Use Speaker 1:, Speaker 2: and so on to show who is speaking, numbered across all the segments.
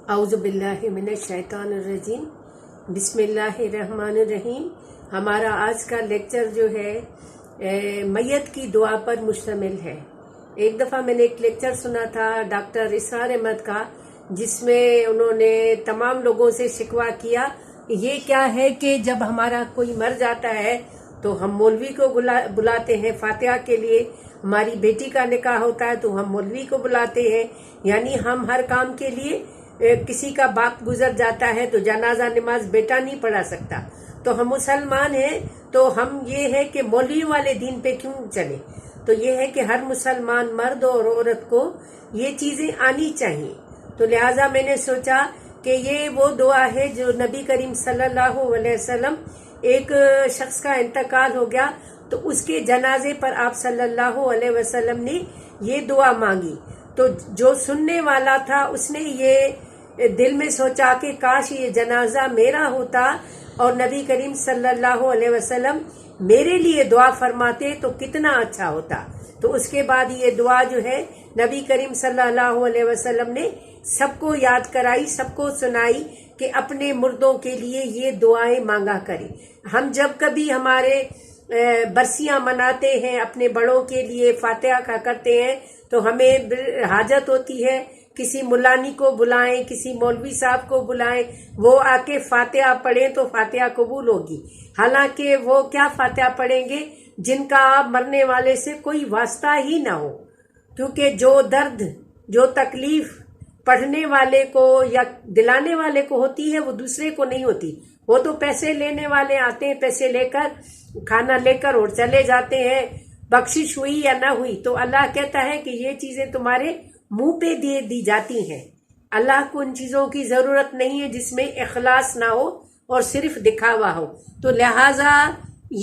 Speaker 1: اعوذ باللہ من الشیطان الرجیم بسم اللہ الرحمن الرحیم۔ ہمارا آج کا لیکچر جو ہے میت کی دعا پر مشتمل ہے۔ ایک دفعہ میں نے ایک لیکچر سنا تھا ڈاکٹر اسرار احمد کا، جس میں انہوں نے تمام لوگوں سے شکوہ کیا یہ کیا ہے کہ جب ہمارا کوئی مر جاتا ہے تو ہم مولوی کو بلاتے ہیں فاتحہ کے لیے، ہماری بیٹی کا نکاح ہوتا ہے تو ہم مولوی کو بلاتے ہیں، یعنی ہم ہر کام کے لیے کسی کا باپ گزر جاتا ہے تو جنازہ نماز بیٹا نہیں پڑھا سکتا، تو ہم مسلمان ہیں تو ہم یہ ہے کہ مولوی والے دین پہ کیوں چلے؟ تو یہ ہے کہ ہر مسلمان مرد اور عورت کو یہ چیزیں آنی چاہیے۔ تو لہٰذا میں نے سوچا کہ یہ وہ دعا ہے جو نبی کریم صلی اللہ علیہ وسلم، ایک شخص کا انتقال ہو گیا تو اس کے جنازے پر آپ صلی اللہ علیہ وسلم نے یہ دعا مانگی، تو جو سننے والا تھا اس نے یہ دل میں سوچا کہ کاش یہ جنازہ میرا ہوتا اور نبی کریم صلی اللہ علیہ وسلم میرے لیے دعا فرماتے تو کتنا اچھا ہوتا۔ تو اس کے بعد یہ دعا جو ہے نبی کریم صلی اللہ علیہ وسلم نے سب کو یاد کرائی، سب کو سنائی کہ اپنے مردوں کے لیے یہ دعائیں مانگا کریں۔ ہم جب کبھی ہمارے برسیاں مناتے ہیں، اپنے بڑوں کے لیے فاتحہ کرتے ہیں تو ہمیں حاجت ہوتی ہے کسی مولانی کو بلائیں، کسی مولوی صاحب کو بلائیں، وہ آ کے فاتحہ پڑھیں تو فاتحہ قبول ہوگی، حالانکہ وہ کیا فاتحہ پڑھیں گے جن کا مرنے والے سے کوئی واسطہ ہی نہ ہو، کیونکہ جو درد جو تکلیف پڑھنے والے کو یا دلانے والے کو ہوتی ہے وہ دوسرے کو نہیں ہوتی۔ وہ تو پیسے لینے والے آتے ہیں، پیسے لے کر کھانا لے کر اور چلے جاتے ہیں، بخشش ہوئی یا نہ ہوئی۔ تو اللہ کہتا ہے کہ یہ چیزیں تمہارے منہ پہ دی جاتی ہیں، اللہ کو ان چیزوں کی ضرورت نہیں ہے جس میں اخلاص نہ ہو اور صرف دکھاوا ہو۔ تو لہٰذا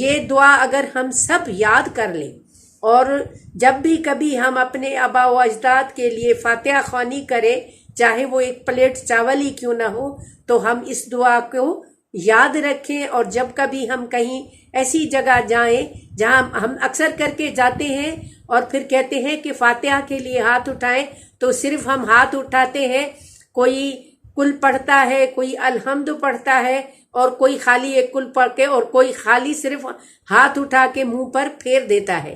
Speaker 1: یہ دعا اگر ہم سب یاد کر لیں اور جب بھی کبھی ہم اپنے آبا و اجداد کے لیے فاتحہ خوانی کریں، چاہے وہ ایک پلیٹ چاول ہی کیوں نہ ہو، تو ہم اس دعا کو یاد رکھیں، اور جب کبھی ہم کہیں ایسی جگہ جائیں جہاں ہم اکثر کر کے جاتے ہیں اور پھر کہتے ہیں کہ فاتحہ کے لیے ہاتھ اٹھائیں، تو صرف ہم ہاتھ اٹھاتے ہیں، کوئی کل پڑھتا ہے، کوئی الحمد پڑھتا ہے، اور کوئی خالی ایک کل پڑھ کے، اور کوئی خالی صرف ہاتھ اٹھا کے منہ پر پھیر دیتا ہے۔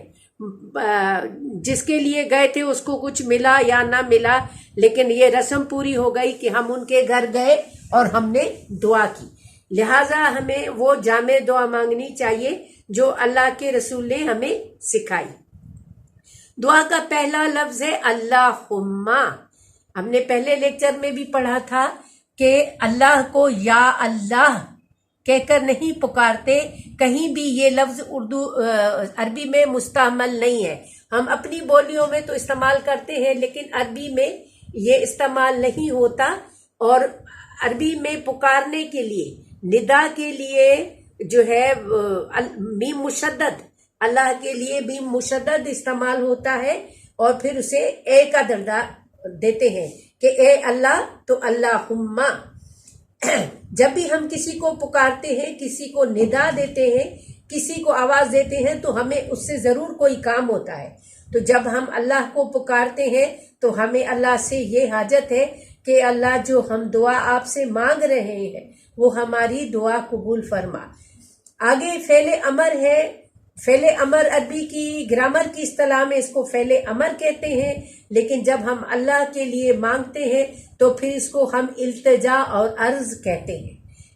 Speaker 1: جس کے لیے گئے تھے اس کو کچھ ملا یا نہ ملا، لیکن یہ رسم پوری ہو گئی کہ ہم ان کے گھر گئے اور ہم نے دعا کی۔ لہٰذا ہمیں وہ جامع دعا مانگنی چاہیے جو اللہ کے رسول نے ہمیں سکھائی۔ دعا کا پہلا لفظ ہے اللہم۔ ہم نے پہلے لیکچر میں بھی پڑھا تھا کہ اللہ کو یا اللہ کہہ کر نہیں پکارتے، کہیں بھی یہ لفظ عربی میں مستعمل نہیں ہے۔ ہم اپنی بولیوں میں تو استعمال کرتے ہیں لیکن عربی میں یہ استعمال نہیں ہوتا، اور عربی میں پکارنے کے لیے، ندا کے لیے جو ہے میم مشدد، اللہ کے لیے میم مشدد استعمال ہوتا ہے، اور پھر اسے اے کا درجہ دیتے ہیں کہ اے اللہ، تو اللہم۔ جب بھی ہم کسی کو پکارتے ہیں، کسی کو ندا دیتے ہیں، کسی کو آواز دیتے ہیں تو ہمیں اس سے ضرور کوئی کام ہوتا ہے۔ تو جب ہم اللہ کو پکارتے ہیں تو ہمیں اللہ سے یہ حاجت ہے کہ اللہ جو ہم دعا آپ سے مانگ رہے ہیں وہ ہماری دعا قبول فرما۔ آگے فعل امر ہے۔ فعل امر عربی کی گرامر کی اصطلاح میں اس کو فعل امر کہتے ہیں، لیکن جب ہم اللہ کے لیے مانگتے ہیں تو پھر اس کو ہم التجا اور عرض کہتے ہیں،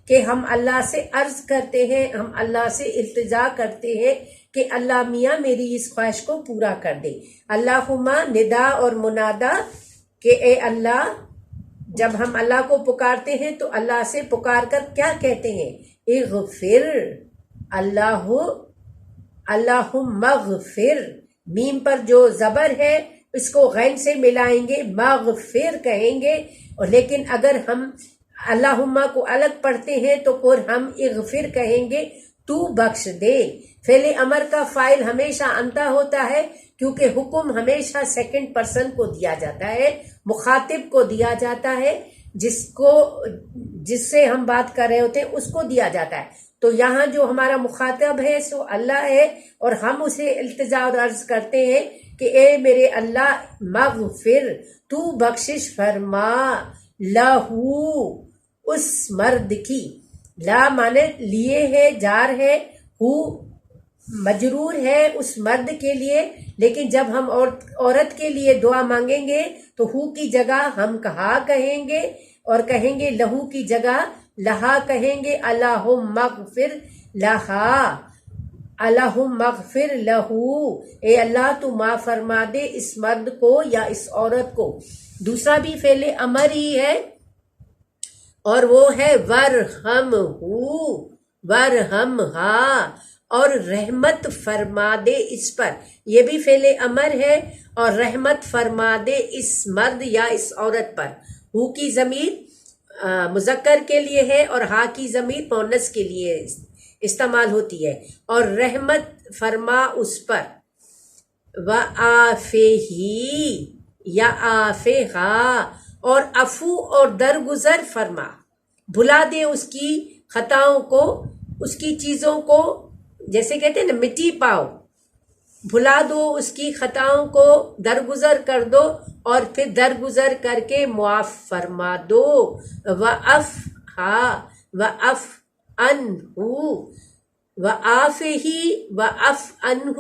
Speaker 1: کہ ہم اللہ سے عرض کرتے ہیں، ہم اللہ سے التجا کرتے ہیں کہ اللہ میاں میری اس خواہش کو پورا کر دے۔ اللہم ندا اور منادا کہ اے اللہ۔ جب ہم اللہ کو پکارتے ہیں تو اللہ سے پکار کر کیا کہتے ہیں؟ اغفر، اللہم اغفر۔ میم پر جو زبر ہے اس کو غین سے ملائیں گے، مغفر کہیں گے، اور لیکن اگر ہم اللہم کو الگ پڑھتے ہیں تو پھر ہم اغفر کہیں گے، تو بخش دے۔ فعل امر کا فاعل ہمیشہ انت ہوتا ہے، کیونکہ حکم ہمیشہ سیکنڈ پرسن کو دیا جاتا ہے، مخاطب کو دیا جاتا ہے، جس سے ہم بات کر رہے ہوتے ہیں اس کو دیا جاتا ہے۔ تو یہاں جو ہمارا مخاطب ہے سو اللہ ہے، اور ہم اسے التجا اور عرض کرتے ہیں کہ اے میرے اللہ، مغفر، تو بخشش فرما، لہو اس مرد کی، لا مانے لیے ہے، جار ہے، ہو مجرور ہے اس مرد کے لیے، لیکن جب ہم عورت کے لیے دعا مانگیں گے تو ہو کی جگہ ہم کہا کہیں گے، اور کہیں گے لہو کی جگہ لہا کہیں گے، اللہم اغفر لہا، اللہم اغفر لہو، اے اللہ تو معاف فرما دے اس مرد کو یا اس عورت کو۔ دوسرا بھی فعل امر ہی ہے اور وہ ہے ورحمہ، ورحمہا، اور رحمت فرما دے اس پر، یہ بھی فعل امر ہے، اور رحمت فرما دے اس مرد یا اس عورت پر۔ ہو کی ضمیر مذکر کے لیے ہے اور ہا کی ضمیر مؤنث کے لیے استعمال ہوتی ہے، اور رحمت فرما اس پر۔ وَآفِہِ یا آفِہا، اور عفو اور درگزر فرما، بھلا دے اس کی خطاؤں کو، اس کی چیزوں کو، جیسے کہتے ہیں نا مٹی پاؤ، بھلا دو اس کی خطاؤں کو، درگزر کر دو، اور پھر درگزر کر کے معاف فرما دو۔ وَعَفْہا وَعَفْ عَنْہُ، وَعَافِہِ وَعَفْ عَنْہُ،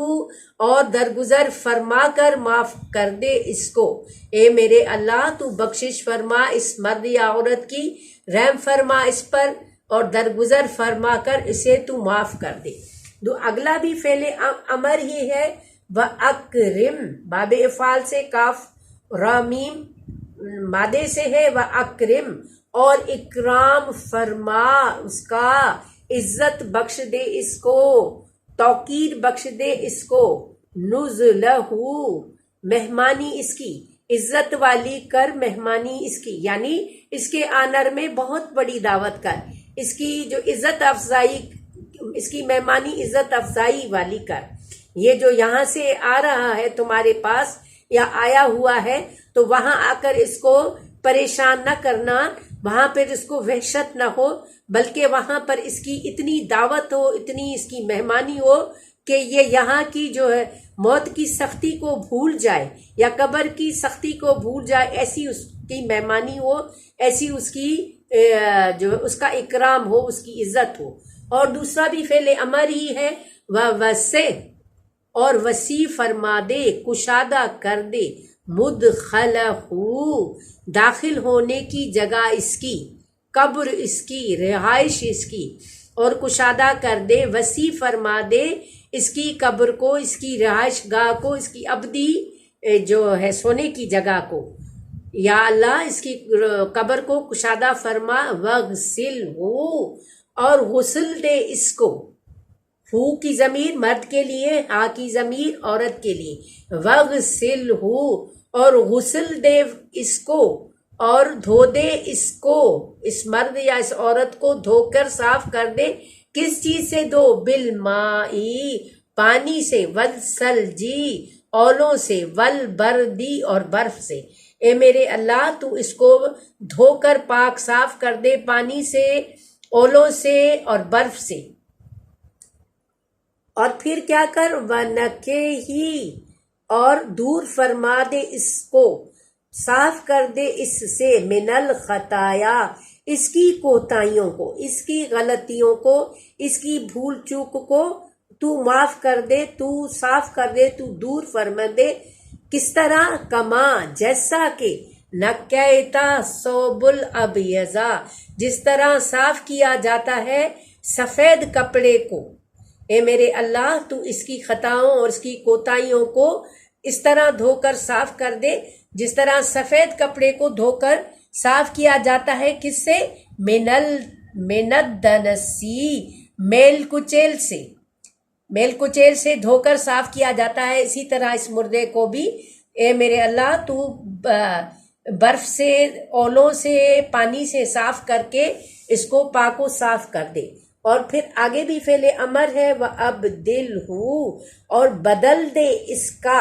Speaker 1: اور درگزر فرما کر معاف کر دے اس کو۔ اے میرے اللہ تو بخشش فرما اس مرد یا عورت کی، رحم فرما اس پر، اور درگزر فرما کر اسے تو معاف کر دے۔ اگلا بھی فعل امر ہی ہے، وَأَكْرِمْ، باب افعال سے کاف را میم مادے سے ہے، وَأَكْرِمْ، اور اکرام فرما اس کا، عزت بخش دے اس کو، توقیر بخش دے اس کو، نزلہ، مہمانی اس کی، عزت والی کر مہمانی اس کی، یعنی اس کے آنر میں بہت بڑی دعوت کر، اس کی جو عزت افزائی، اس کی مہمانی عزت افزائی والی کر۔ یہ جو یہاں سے آ رہا ہے تمہارے پاس یا آیا ہوا ہے، تو وہاں آ کر اس کو پریشان نہ کرنا، وہاں پر اس کو وحشت نہ ہو، بلکہ وہاں پر اس کی اتنی دعوت ہو، اتنی اس کی مہمانی ہو کہ یہ یہاں کی جو ہے موت کی سختی کو بھول جائے یا قبر کی سختی کو بھول جائے، ایسی اس کی مہمانی ہو، ایسی اس کی جو اس کا اکرام ہو، اس کی عزت ہو۔ اور دوسرا بھی فعل امر ہی ہے، وَوَسِعْ، اور وسیع فرما دے، کشادہ کر دے، مدخلہ، داخل ہونے کی جگہ اس کی، قبر اس کی، رہائش اس کی، اور کشادہ کر دے، وسیع فرما دے اس کی قبر کو، اس کی رہائش گاہ کو، اس کی ابدی جو ہے سونے کی جگہ کو۔ یا اللہ اس کی قبر کو کشادہ فرما، وَغْسِلْہُ، اور غسل دے اس کو، ہو کی ضمیر مرد کے لیے، ہا کی ضمیر عورت کے لیے، وَغْسِلْہُ، اور غسل دے اس کو، اور دھو دے اس کو، اس مرد یا اس عورت کو دھو کر صاف کر دے۔ کس چیز سے دو؟ بالمائی، پانی سے، والثلجی، اولوں سے، والبردی، اور برف سے۔ اے میرے اللہ تو اس کو دھو کر پاک صاف کر دے، پانی سے، اولوں سے، اور برف سے۔ اور پھر کیا کر، وَنَقِّهِ، اور دور فرما دے اس کو، صاف کر دے اس سے، من الخطایا، اس کی کوتاہیوں کو، اس کی غلطیوں کو، اس کی بھول چوک کو تو معاف کر دے، تو صاف کر دے، تو دور فرما دے۔ کس طرح؟ کما، جیسا کہ، نقیتا ثوب الابیض، جس طرح صاف کیا جاتا ہے سفید کپڑے کو۔ اے میرے اللہ تو اس کی خطاؤں اور اس کی کوتاہیوں کو اس طرح دھو کر صاف کر دے جس طرح سفید کپڑے کو دھو کر صاف کیا جاتا ہے، کس سے؟ من الدنسی، میل کچیل سے، میل کچیل سے دھو کر صاف کیا جاتا ہے، اسی طرح اس مردے کو بھی اے میرے اللہ تو برف سے، اولوں سے، پانی سے صاف کر کے اس کو پاک و صاف کر دے۔ اور پھر آگے بھی فعل امر ہے، وَأَبْدِلْهُ، اور بدل دے اس کا،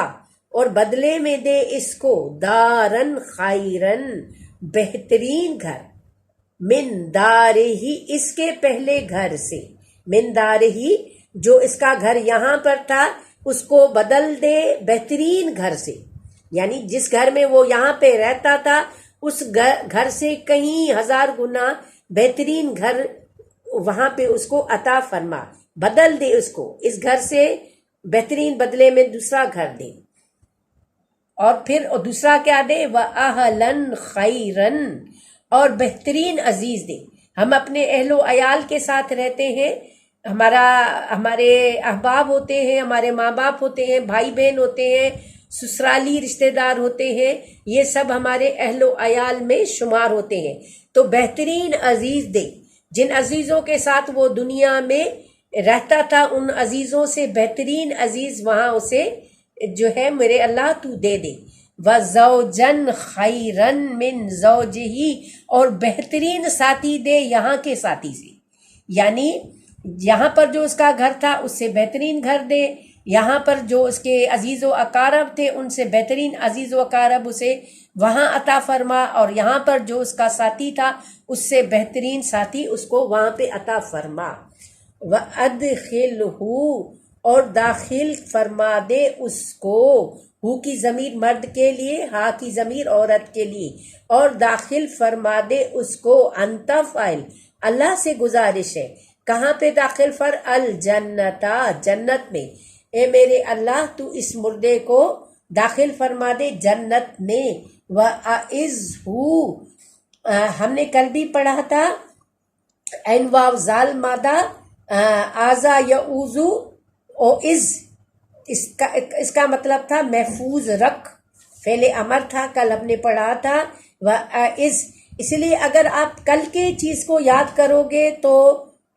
Speaker 1: اور بدلے میں دے اس کو، دارن خیرن، بہترین گھر، من دارہی، اس کے پہلے گھر سے، من دارہی، جو اس کا گھر یہاں پر تھا اس کو بدل دے بہترین گھر سے، یعنی جس گھر میں وہ یہاں پہ رہتا تھا اس گھر سے کہیں 1000 گنا بہترین گھر وہاں پہ اس کو عطا فرما، بدل دے، اس کو اس گھر سے بہترین بدلے میں دوسرا گھر دے، اور پھر دوسرا کیا دے؟ وَأَهْلًا خَيْرًا، اور بہترین عزیز دے۔ ہم اپنے اہل و عیال کے ساتھ رہتے ہیں، ہمارے احباب ہوتے ہیں، ہمارے ماں باپ ہوتے ہیں، بھائی بہن ہوتے ہیں، سسرالی رشتہ دار ہوتے ہیں، یہ سب ہمارے اہل و عیال میں شمار ہوتے ہیں۔ تو بہترین عزیز دے، جن عزیزوں کے ساتھ وہ دنیا میں رہتا تھا ان عزیزوں سے بہترین عزیز وہاں اسے جو ہے میرے اللہ تو دے دے۔ وَزَوْجًا خَيْرًا مِّن زَوْجِهِ، اور بہترین ساتھی دے یہاں کے ساتھی سے، یعنی یہاں پر جو اس کا گھر تھا اس سے بہترین گھر دے، یہاں پر جو اس کے عزیز و اقارب تھے ان سے بہترین عزیز و اقارب اسے وہاں عطا فرما، اور یہاں پر جو اس کا ساتھی تھا اس سے بہترین ساتھی اس کو وہاں پہ عطا فرما۔ وَأَدْخِلْهُ، اور داخل فرما دے اس کو، ہو کی ضمیر مرد کے لیے، ہا کی ضمیر عورت کے لیے، اور داخل فرما دے اس کو، انت فاعل، اللہ سے گزارش ہے، کہاں پہ داخل الجنتا، جنت میں، اے میرے اللہ تو اس مردے کو داخل فرما دے جنت میں۔ وَأَعِزْهُ، ہم نے کل بھی پڑھا تھا عین واو زال مادہ، آزا یعوذ او اس کا مطلب تھا محفوظ رکھ، فعل امر تھا، کل ہم نے پڑھا تھا وَأَعِزْ۔ اس لیے اگر آپ کل کے چیز کو یاد کرو گے تو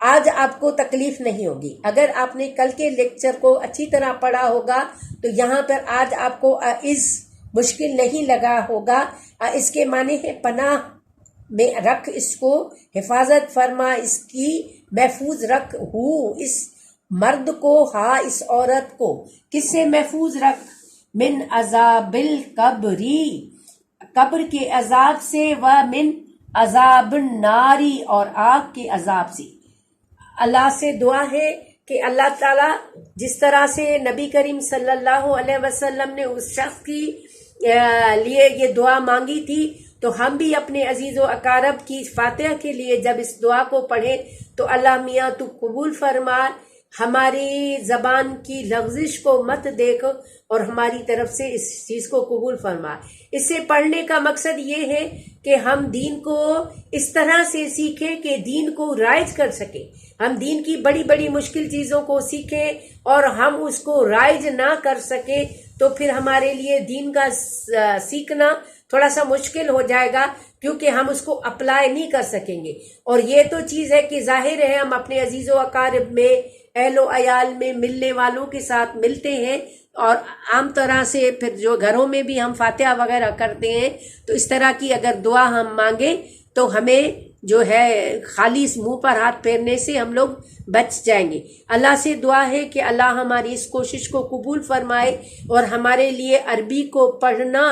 Speaker 1: آج آپ کو تکلیف نہیں ہوگی، اگر آپ نے کل کے لیکچر کو اچھی طرح پڑھا ہوگا تو یہاں پر آج آپ کو اعز مشکل نہیں لگا ہوگا۔ اس کے معنی ہے پناہ میں رکھ، اس کو حفاظت فرما، اس کی محفوظ رکھ، ہو اس مرد کو، ہاں اس عورت کو، کس سے محفوظ رکھ؟ من عذاب القبری، قبر کے عذاب سے، و من عذاب الناری، اور آگ کے عذاب سے۔ اللہ سے دعا ہے کہ اللہ تعالیٰ جس طرح سے نبی کریم صلی اللہ علیہ وسلم نے اس شخص کی لیے یہ دعا مانگی تھی، تو ہم بھی اپنے عزیز و اقارب کی فاتحہ کے لیے جب اس دعا کو پڑھیں تو اللہ میاں تو قبول فرما، ہماری زبان کی لغزش کو مت دیکھ اور ہماری طرف سے اس چیز کو قبول فرما۔ اس سے پڑھنے کا مقصد یہ ہے کہ ہم دین کو اس طرح سے سیکھیں کہ دین کو رائج کر سکیں، ہم دین کی بڑی بڑی مشکل چیزوں کو سیکھیں اور ہم اس کو رائج نہ کر سکیں تو پھر ہمارے لیے دین کا سیکھنا تھوڑا سا مشکل ہو جائے گا، کیونکہ ہم اس کو اپلائی نہیں کر سکیں گے۔ اور یہ تو چیز ہے کہ ظاہر ہے ہم اپنے عزیز و اقارب میں، اہل و عیال میں، ملنے والوں کے ساتھ ملتے ہیں، اور عام طرح سے پھر جو گھروں میں بھی ہم فاتحہ وغیرہ کرتے ہیں تو اس طرح کی اگر دعا ہم مانگیں تو ہمیں جو ہے خالی منہ پر ہاتھ پھیرنے سے ہم لوگ بچ جائیں گے۔ اللہ سے دعا ہے کہ اللہ ہماری اس کوشش کو قبول فرمائے اور ہمارے لیے عربی کو پڑھنا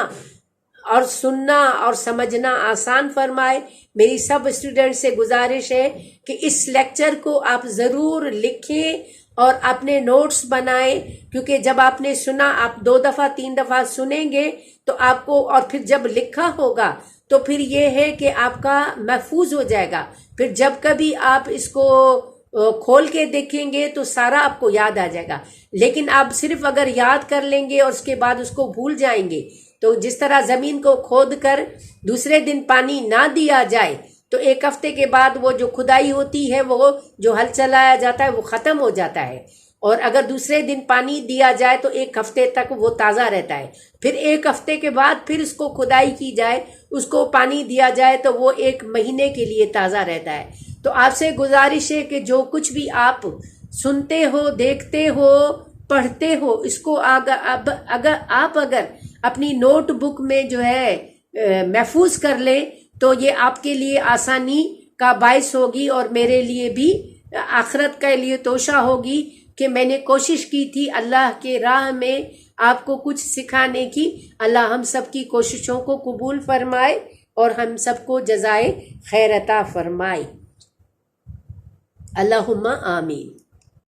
Speaker 1: اور سننا اور سمجھنا آسان فرمائے۔ میری سب اسٹوڈنٹ سے گزارش ہے کہ اس لیکچر کو آپ ضرور لکھیں اور اپنے نوٹس بنائیں، کیونکہ جب آپ نے سنا، آپ 2 دفعہ 3 دفعہ سنیں گے تو آپ کو، اور پھر جب لکھا ہوگا تو پھر یہ ہے کہ آپ کا محفوظ ہو جائے گا، پھر جب کبھی آپ اس کو کھول کے دیکھیں گے تو سارا آپ کو یاد آ جائے گا۔ لیکن آپ صرف اگر یاد کر لیں گے اور اس کے بعد اس کو بھول جائیں گے تو جس طرح زمین کو کھود کر دوسرے دن پانی نہ دیا جائے تو 1 ہفتے کے بعد وہ جو کھدائی ہوتی ہے، وہ جو ہل چلایا جاتا ہے وہ ختم ہو جاتا ہے، اور اگر دوسرے دن پانی دیا جائے تو 1 ہفتے تک وہ تازہ رہتا ہے، پھر 1 ہفتے کے بعد پھر اس کو کھدائی کی جائے، اس کو پانی دیا جائے تو وہ 1 مہینے کے لیے تازہ رہتا ہے۔ تو آپ سے گزارش ہے کہ جو کچھ بھی آپ سنتے ہو، دیکھتے ہو، پڑھتے ہو، اس کو اگر آپ اپنی نوٹ بک میں جو ہے محفوظ کر لیں تو یہ آپ کے لیے آسانی کا باعث ہوگی، اور میرے لیے بھی آخرت کے لیے توشہ ہوگی کہ میں نے کوشش کی تھی اللہ کے راہ میں آپ کو کچھ سکھانے کی۔ اللہ ہم سب کی کوششوں کو قبول فرمائے اور ہم سب کو جزائے خیر عطا فرمائے۔ اللہم آمین۔